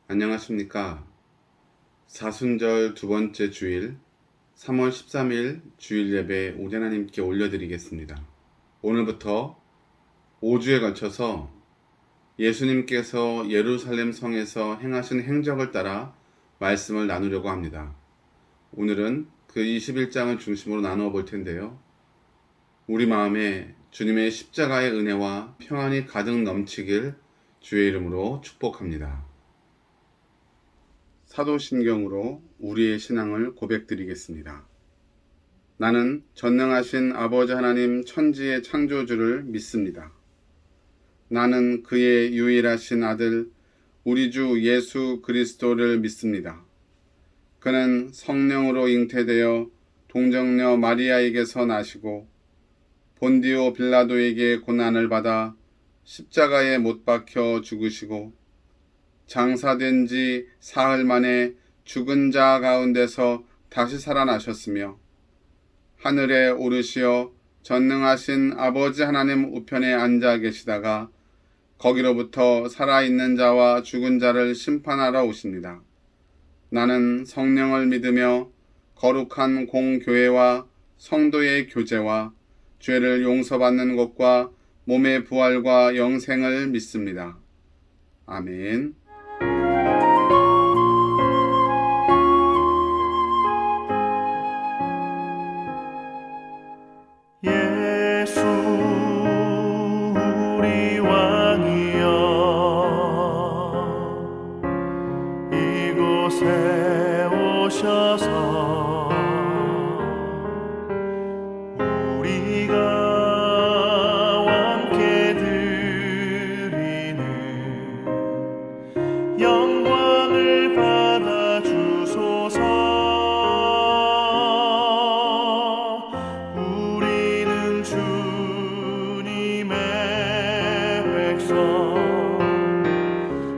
안녕하십니까. 사순절 두 번째 주일 3월 13일 주일 예배 우리 하나님께 올려드리겠습니다. 오늘부터 5주에 걸쳐서 예수님께서 예루살렘 성에서 행하신 행적을 따라 말씀을 나누려고 합니다. 오늘은 그 21장을 중심으로 나누어 볼 텐데요. 우리 마음에 주님의 십자가의 은혜와 평안이 가득 넘치길 주의 이름으로 축복합니다. 사도신경으로 우리의 신앙을 고백드리겠습니다. 나는 전능하신 아버지 하나님 천지의 창조주를 믿습니다. 나는 그의 유일하신 아들 우리 주 예수 그리스도를 믿습니다. 그는 성령으로 잉태되어 동정녀 마리아에게서 나시고 본디오 빌라도에게 고난을 받아 십자가에 못 박혀 죽으시고 장사된 지 사흘 만에 죽은 자 가운데서 다시 살아나셨으며 하늘에 오르시어 전능하신 아버지 하나님 우편에 앉아 계시다가 거기로부터 살아있는 자와 죽은 자를 심판하러 오십니다. 나는 성령을 믿으며 거룩한 공교회와 성도의 교제와 죄를 용서받는 것과 몸의 부활과 영생을 믿습니다. 아멘. 예수 우리 왕이여 이곳에 오셔서 우리가 함께 드리는 영광을 받아 주소서.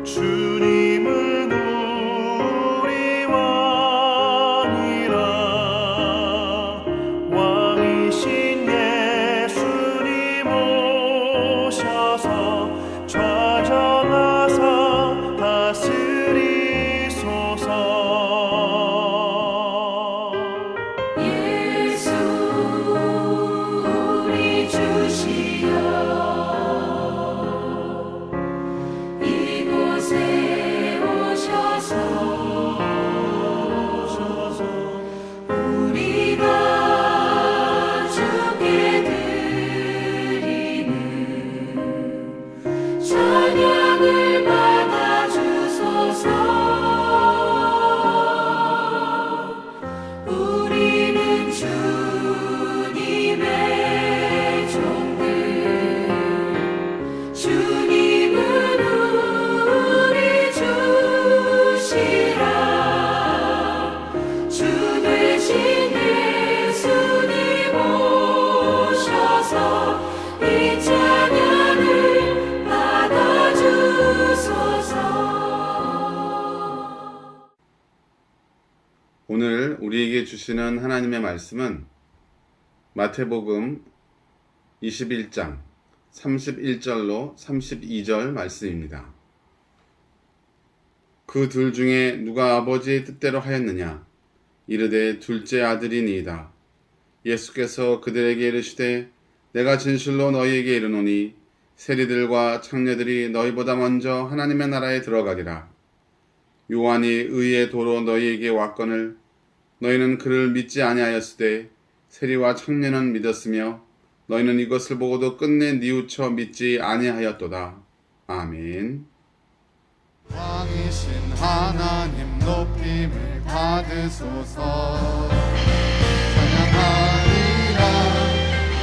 주님은 우리 왕이라 왕이신 예수님 오셔서 좌정하사 다스리소서. 예수 우리 주시여 우리가 주께 드리는 찬양을 받아 주소서. 우리는 주님의 종들 주님은 우리 주시라. 주 되신 예수님 오셔서 이 찬양을 받아주소서. 오늘 우리에게 주시는 하나님의 말씀은 마태복음 21장 31절로 32절 말씀입니다. 그 둘 중에 누가 아버지의 뜻대로 하였느냐? 이르되 둘째 아들이니이다. 예수께서 그들에게 이르시되 내가 진실로 너희에게 이르노니 세리들과 창녀들이 너희보다 먼저 하나님의 나라에 들어가리라. 요한이 의의 도로 너희에게 왔거늘 너희는 그를 믿지 아니하였으되 세리와 창녀는 믿었으며 너희는 이것을 보고도 끝내 뉘우쳐 믿지 아니하였도다. 아멘. 왕이신 하나님 높임을 받으소서. 찬양하리라.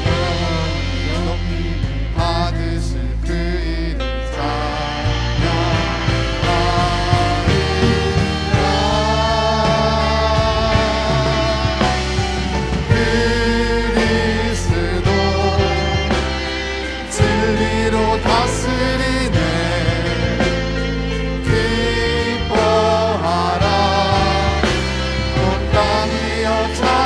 영원히 높임을 받으실 그 이름 찬양하리라. 그리스도 진리로 다스리네. 기뻐하라. 온 땅이여 찬양하라.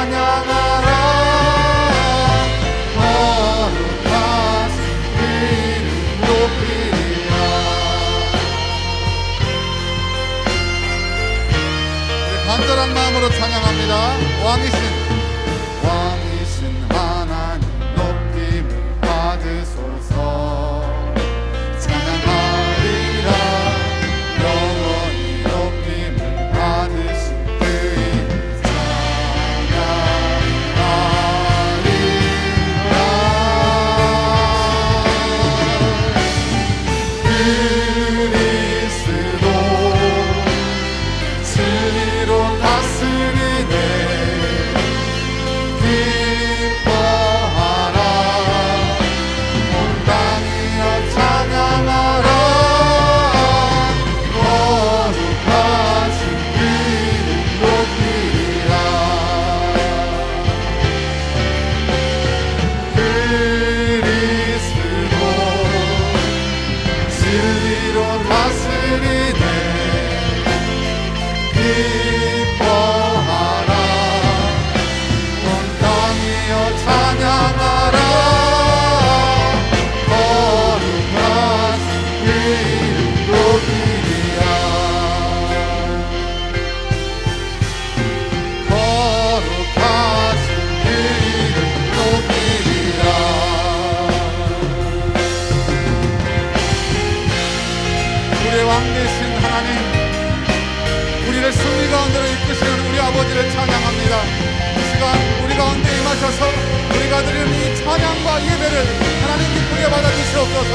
간절한 마음으로 찬양합니다. 왕이신 하나님 높임을 받으소서. 찬양하리라. 영원히 높임을 받으신 그 이름 찬양하리라. 그리스도 진리로 다스리네. 기뻐하라. 온 땅이여 찬양하라. 거룩하신 그 이름 높이리라. 그리스도 진리로 다스리네. 기뻐하라. 온 땅이여 찬양하라. 거룩하신 그 이름 높이리라. 거룩하신 그 이름 높이리라. 우리의 왕 되신 하나님, 우리를 승리 가운데로 이끄시는 우리 아버지를 찬양합니다. 이 시간 우리 가운데 임하셔서 우리가 드리는 이 찬양과 예배를 하나님 기쁘게 받아주시옵소서.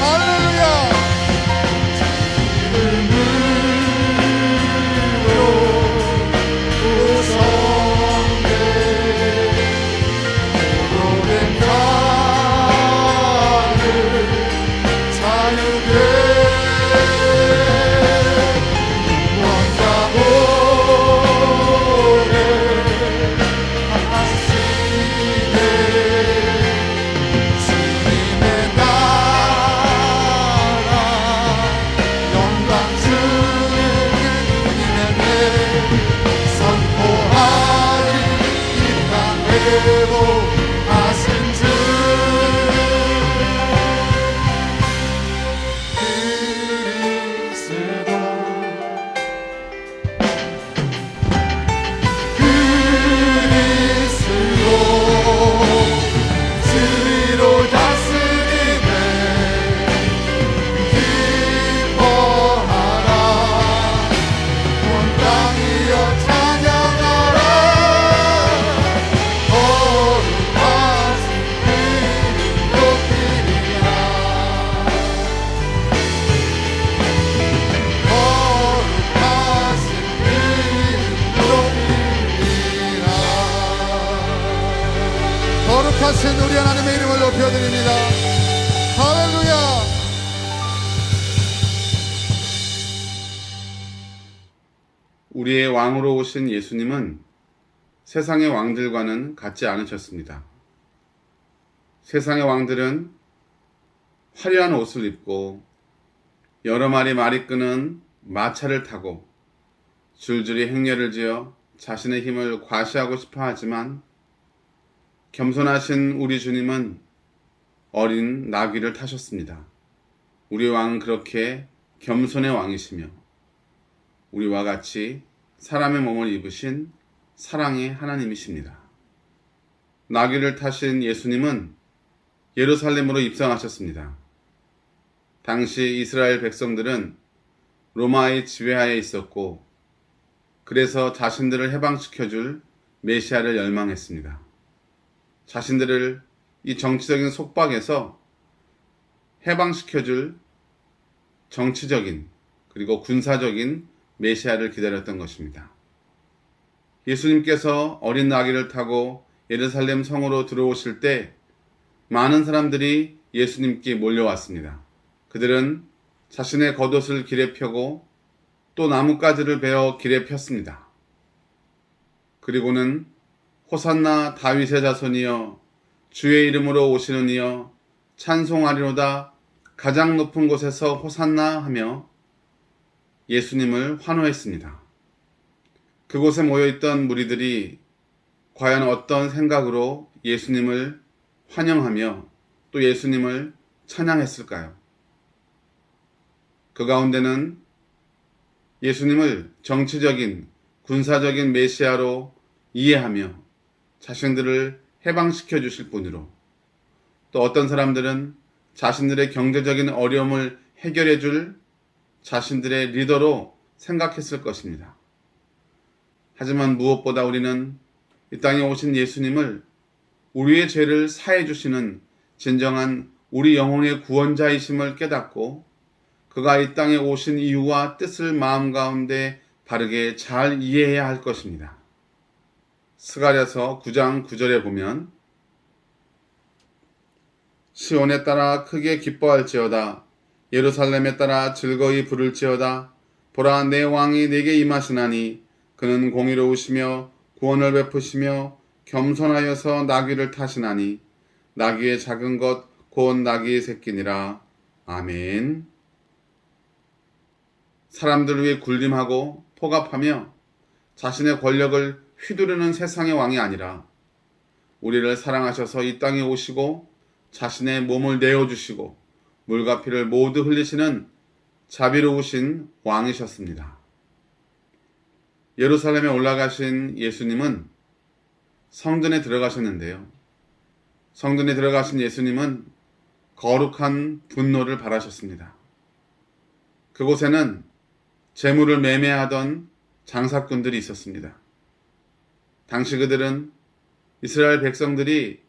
할렐루야. 거룩하신 우리 하나님의 이름을 높여드립니다. 할렐루야. 우리의 왕으로 오신 예수님은 세상의 왕들과는 같지 않으셨습니다. 세상의 왕들은 화려한 옷을 입고 여러 마리 말이 끄는 마차를 타고 줄줄이 행렬을 지어 자신의 힘을 과시하고 싶어 하지만 겸손하신 우리 주님은 어린 나귀를 타셨습니다. 우리 왕은 그렇게 겸손의 왕이시며 우리와 같이 사람의 몸을 입으신 사랑의 하나님이십니다. 나귀를 타신 예수님은 예루살렘으로 입성하셨습니다. 당시 이스라엘 백성들은 로마의 지배하에 있었고 그래서 자신들을 해방시켜줄 메시아를 열망했습니다. 자신들을 이 정치적인 속박에서 해방시켜줄 정치적인 그리고 군사적인 메시아를 기다렸던 것입니다. 예수님께서 어린 나귀를 타고 예루살렘 성으로 들어오실 때 많은 사람들이 예수님께 몰려왔습니다. 그들은 자신의 겉옷을 길에 펴고 또 나뭇가지를 베어 길에 폈습니다. 그리고는 호산나 다윗의 자손이여 주의 이름으로 오시는 이여 찬송하리로다 가장 높은 곳에서 호산나 하며 예수님을 환호했습니다. 그곳에 모여있던 무리들이 과연 어떤 생각으로 예수님을 환영하며 또 예수님을 찬양했을까요? 그 가운데는 예수님을 정치적인 군사적인 메시아로 이해하며 자신들을 해방시켜 주실 분으로, 또 어떤 사람들은 자신들의 경제적인 어려움을 해결해 줄 자신들의 리더로 생각했을 것입니다. 하지만 무엇보다 우리는 이 땅에 오신 예수님을 우리의 죄를 사해 주시는 진정한 우리 영혼의 구원자이심을 깨닫고 그가 이 땅에 오신 이유와 뜻을 마음 가운데 바르게 잘 이해해야 할 것입니다. 스가랴서 9장 9절에 보면 시온에 따라 크게 기뻐할지어다. 예루살렘에 따라 즐거이 부를지어다. 보라, 내 왕이 내게 임하시나니 그는 공의로우시며 구원을 베푸시며 겸손하여서 나귀를 타시나니 나귀의 작은 것 곧 나귀의 새끼니라. 아멘. 사람들을 위해 군림하고 포갑하며 자신의 권력을 휘두르는 세상의 왕이 아니라 우리를 사랑하셔서 이 땅에 오시고 자신의 몸을 내어주시고 물과 피를 모두 흘리시는 자비로우신 왕이셨습니다. 예루살렘에 올라가신 예수님은 성전에 들어가셨는데요. 성전에 들어가신 예수님은 거룩한 분노를 바라셨습니다. 그곳에는 재물을 매매하던 장사꾼들이 있었습니다. 당시 그들은 이스라엘 백성들이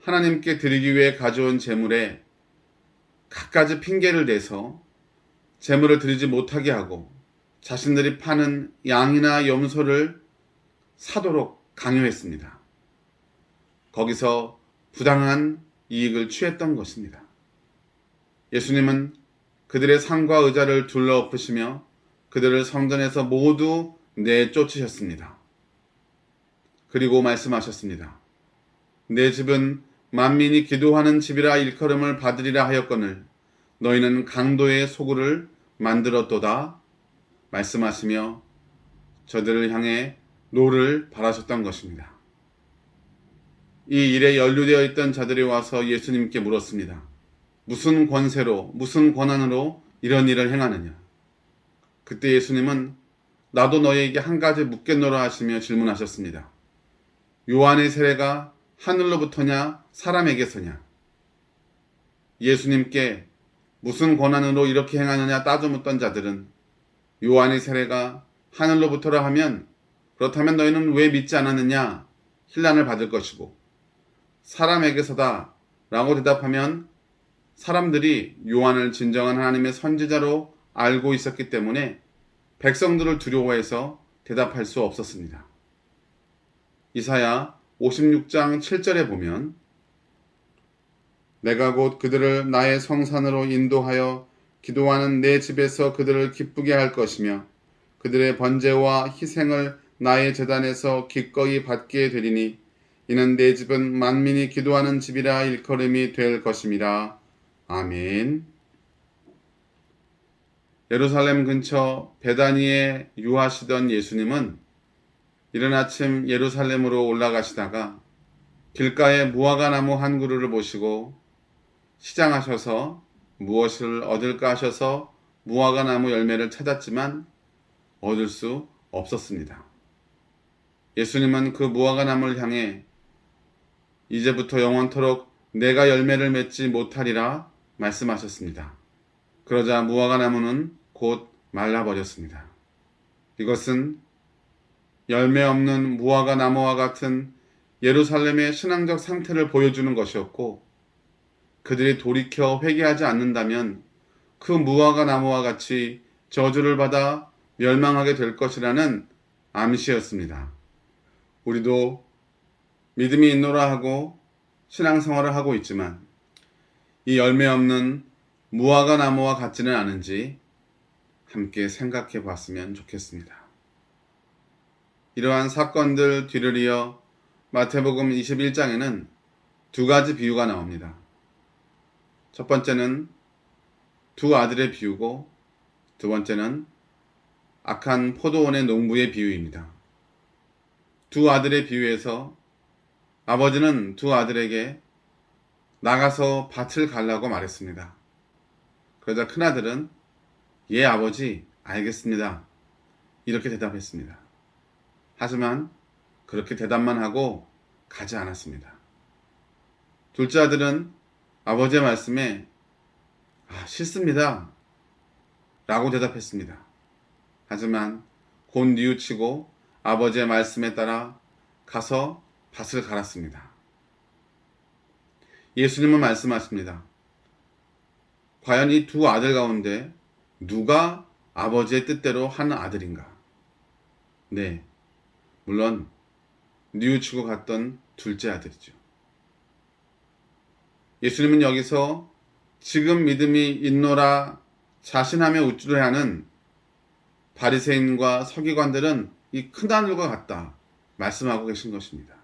하나님께 드리기 위해 가져온 재물에 갖가지 핑계를 대서 재물을 드리지 못하게 하고 자신들이 파는 양이나 염소를 사도록 강요했습니다. 거기서 부당한 이익을 취했던 것입니다. 예수님은 그들의 상과 의자를 둘러엎으시며 그들을 성전에서 모두 내쫓으셨습니다. 그리고 말씀하셨습니다. 내 집은 만민이 기도하는 집이라 일컬음을 받으리라 하였거늘 너희는 강도의 소굴을 만들었도다 말씀하시며 저들을 향해 노를 바라셨던 것입니다. 이 일에 연루되어 있던 자들이 와서 예수님께 물었습니다. 무슨 권세로, 무슨 권한으로 이런 일을 행하느냐? 그때 예수님은 나도 너희에게 한 가지 묻겠노라 하시며 질문하셨습니다. 요한의 세례가 하늘로부터냐 사람에게서냐? 예수님께 무슨 권한으로 이렇게 행하느냐 따져 묻던 자들은 요한의 세례가 하늘로부터라 하면 그렇다면 너희는 왜 믿지 않았느냐? 힐난을 받을 것이고 사람에게서다 라고 대답하면 사람들이 요한을 진정한 하나님의 선지자로 알고 있었기 때문에 백성들을 두려워해서 대답할 수 없었습니다. 이사야 56장 7절에 보면 내가 곧 그들을 나의 성산으로 인도하여 기도하는 내 집에서 그들을 기쁘게 할 것이며 그들의 번제와 희생을 나의 제단에서 기꺼이 받게 되리니 이는 내 집은 만민이 기도하는 집이라 일컬음이 될 것임이라. 아멘. 예루살렘 근처 베다니에 유하시던 예수님은 이른 아침 예루살렘으로 올라가시다가 길가에 무화과 나무 한 그루를 보시고 시장하셔서 무엇을 얻을까 하셔서 무화과 나무 열매를 찾았지만 얻을 수 없었습니다. 예수님은 그 무화과 나무를 향해 이제부터 영원토록 내가 열매를 맺지 못하리라 말씀하셨습니다. 그러자 무화과 나무는 곧 말라버렸습니다. 이것은 열매 없는 무화과 나무와 같은 예루살렘의 신앙적 상태를 보여주는 것이었고 그들이 돌이켜 회개하지 않는다면 그 무화과 나무와 같이 저주를 받아 멸망하게 될 것이라는 암시였습니다. 우리도 믿음이 있노라 하고 신앙생활을 하고 있지만 이 열매 없는 무화과 나무와 같지는 않은지 함께 생각해 봤으면 좋겠습니다. 이러한 사건들 뒤를 이어 마태복음 21장에는 두 가지 비유가 나옵니다. 첫 번째는 두 아들의 비유고 두 번째는 악한 포도원의 농부의 비유입니다. 두 아들의 비유에서 아버지는 두 아들에게 나가서 밭을 갈라고 말했습니다. 그러자 큰아들은 예 아버지 알겠습니다 이렇게 대답했습니다. 하지만 그렇게 대답만 하고 가지 않았습니다. 둘째 아들은 아버지의 말씀에 싫습니다 라고 대답했습니다. 하지만 곧 뉘우치고 아버지의 말씀에 따라 가서 밭을 갈았습니다. 예수님은 말씀하십니다. 과연 이 두 아들 가운데 누가 아버지의 뜻대로 하는 아들인가? 네, 물론 뉘우치고 갔던 둘째 아들이죠. 예수님은 여기서 지금 믿음이 있노라 자신하며 우쭐해 하는 바리새인과 서기관들은 이 큰하늘과 같다 말씀하고 계신 것입니다.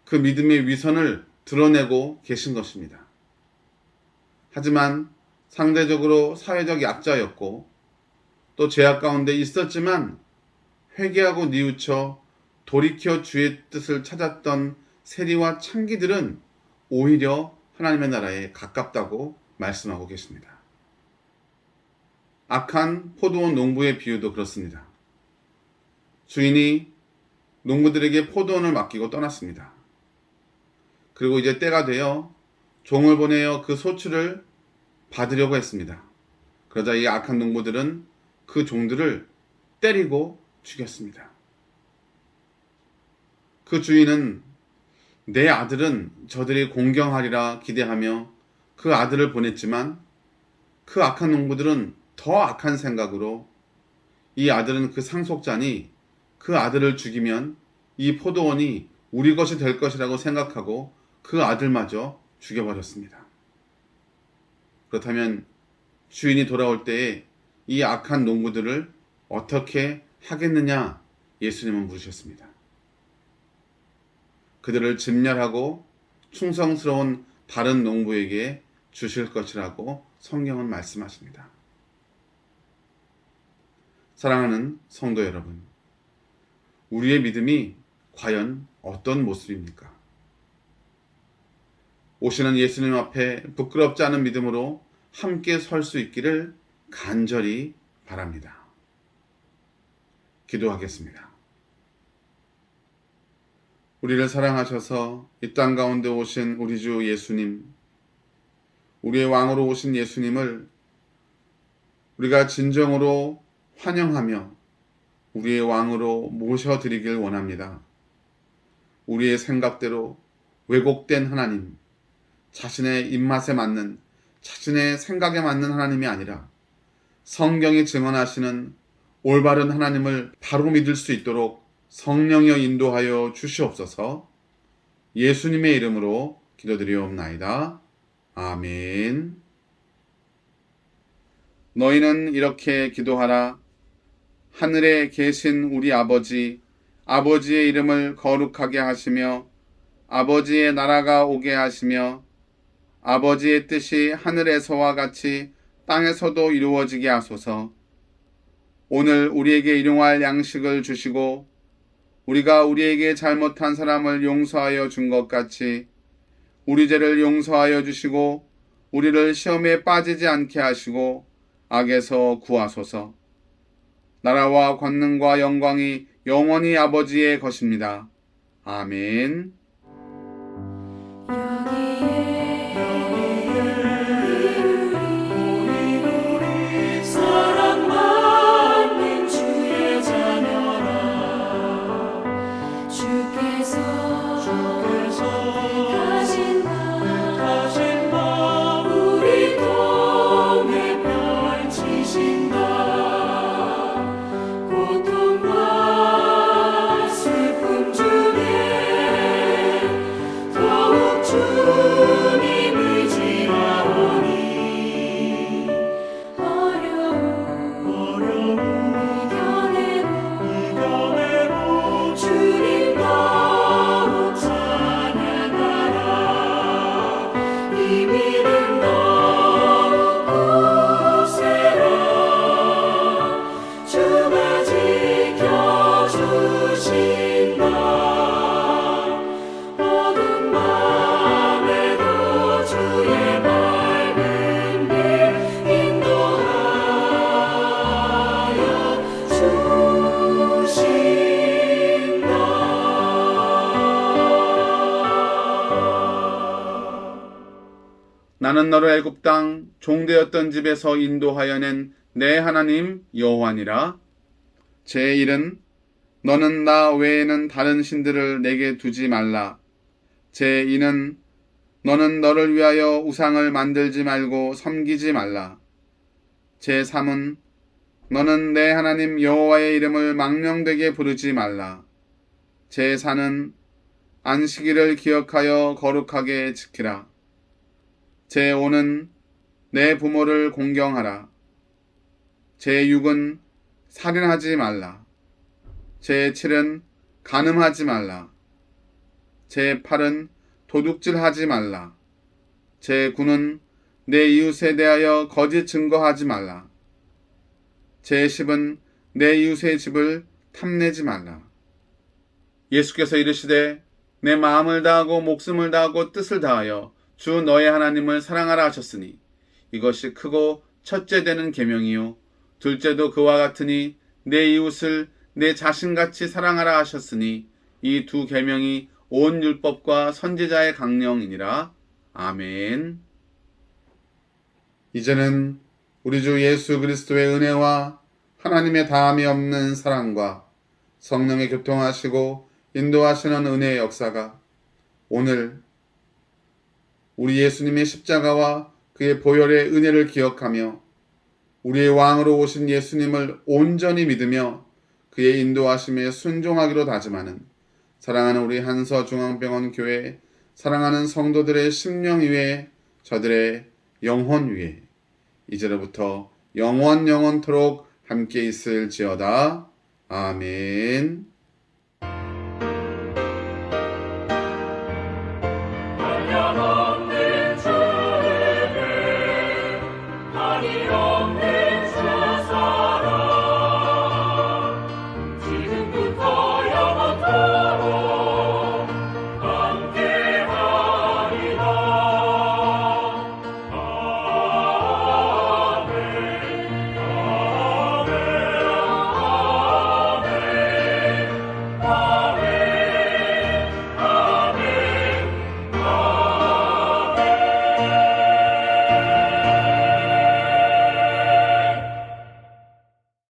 그 믿음의 위선을 드러내고 계신 것입니다. 하지만 상대적으로 사회적 약자였고 또 죄악 가운데 있었지만 회개하고 뉘우쳐 돌이켜 주의 뜻을 찾았던 세리와 창기들은 오히려 하나님의 나라에 가깝다고 말씀하고 계십니다. 악한 포도원 농부의 비유도 그렇습니다. 주인이 농부들에게 포도원을 맡기고 떠났습니다. 그리고 이제 때가 되어 종을 보내어 그 소출을 받으려고 했습니다. 그러자 이 악한 농부들은 그 종들을 때리고 죽였습니다. 그 주인은 내 아들은 저들이 공경하리라 기대하며 그 아들을 보냈지만 그 악한 농부들은 더 악한 생각으로 이 아들은 그 상속자니 그 아들을 죽이면 이 포도원이 우리 것이 될 것이라고 생각하고 그 아들마저 죽여버렸습니다. 그렇다면 주인이 돌아올 때에 이 악한 농부들을 어떻게 하겠느냐 예수님은 물으셨습니다. 그들을 진멸하고 충성스러운 다른 농부에게 주실 것이라고 성경은 말씀하십니다. 사랑하는 성도 여러분, 우리의 믿음이 과연 어떤 모습입니까? 오시는 예수님 앞에 부끄럽지 않은 믿음으로 함께 설 수 있기를 간절히 바랍니다. 기도하겠습니다. 우리를 사랑하셔서 이 땅 가운데 오신 우리 주 예수님, 우리의 왕으로 오신 예수님을 우리가 진정으로 환영하며 우리의 왕으로 모셔드리길 원합니다. 우리의 생각대로 왜곡된 하나님, 자신의 입맛에 맞는, 자신의 생각에 맞는 하나님이 아니라 성경이 증언하시는 올바른 하나님을 바로 믿을 수 있도록 성령이여 인도하여 주시옵소서. 예수님의 이름으로 기도드리옵나이다. 아멘. 너희는 이렇게 기도하라. 하늘에 계신 우리 아버지, 아버지의 이름을 거룩하게 하시며 아버지의 나라가 오게 하시며 아버지의 뜻이 하늘에서와 같이 땅에서도 이루어지게 하소서. 오늘 우리에게 일용할 양식을 주시고 우리가 우리에게 잘못한 사람을 용서하여 준 것 같이 우리 죄를 용서하여 주시고 우리를 시험에 빠지지 않게 하시고 악에서 구하소서. 나라와 권능과 영광이 영원히 아버지의 것입니다. 아멘. 사랑받는 주의 자녀라. 주께서 택하신다. 우리 통해 펼치신다. 고통과 슬픔 중에 나는 너를 애굽 땅 종되었던 집에서 인도하여 낸 내 하나님 여호와니라. 제1은 너는 나 외에는 다른 신들을 내게 두지 말라. 제2는 너는 너를 위하여 우상을 만들지 말고 섬기지 말라. 제3은 너는 내 하나님 여호와의 이름을 망령되게 부르지 말라. 제4는 안식일을 기억하여 거룩하게 지키라. 제5는 내 부모를 공경하라. 제6은 살인하지 말라. 제7은 간음하지 말라. 제8은 도둑질하지 말라. 제9는 내 이웃에 대하여 거짓 증거하지 말라. 제10은 내 이웃의 집을 탐내지 말라. 예수께서 이르시되 내 마음을 다하고 목숨을 다하고 뜻을 다하여 주 너의 하나님을 사랑하라 하셨으니 이것이 크고 첫째 되는 계명이요 둘째도 그와 같으니 내 이웃을 내 자신같이 사랑하라 하셨으니 이 두 계명이 온 율법과 선지자의 강령이니라. 아멘. 이제는 우리 주 예수 그리스도의 은혜와 하나님의 다함이 없는 사랑과 성령의 교통하시고 인도하시는 은혜의 역사가 오늘 우리 예수님의 십자가와 그의 보혈의 은혜를 기억하며 우리의 왕으로 오신 예수님을 온전히 믿으며 그의 인도하심에 순종하기로 다짐하는 사랑하는 우리 한서중앙병원 교회 사랑하는 성도들의 심령 위에 저들의 영혼 위에 이제로부터 영원토록 함께 있을지어다. 아멘.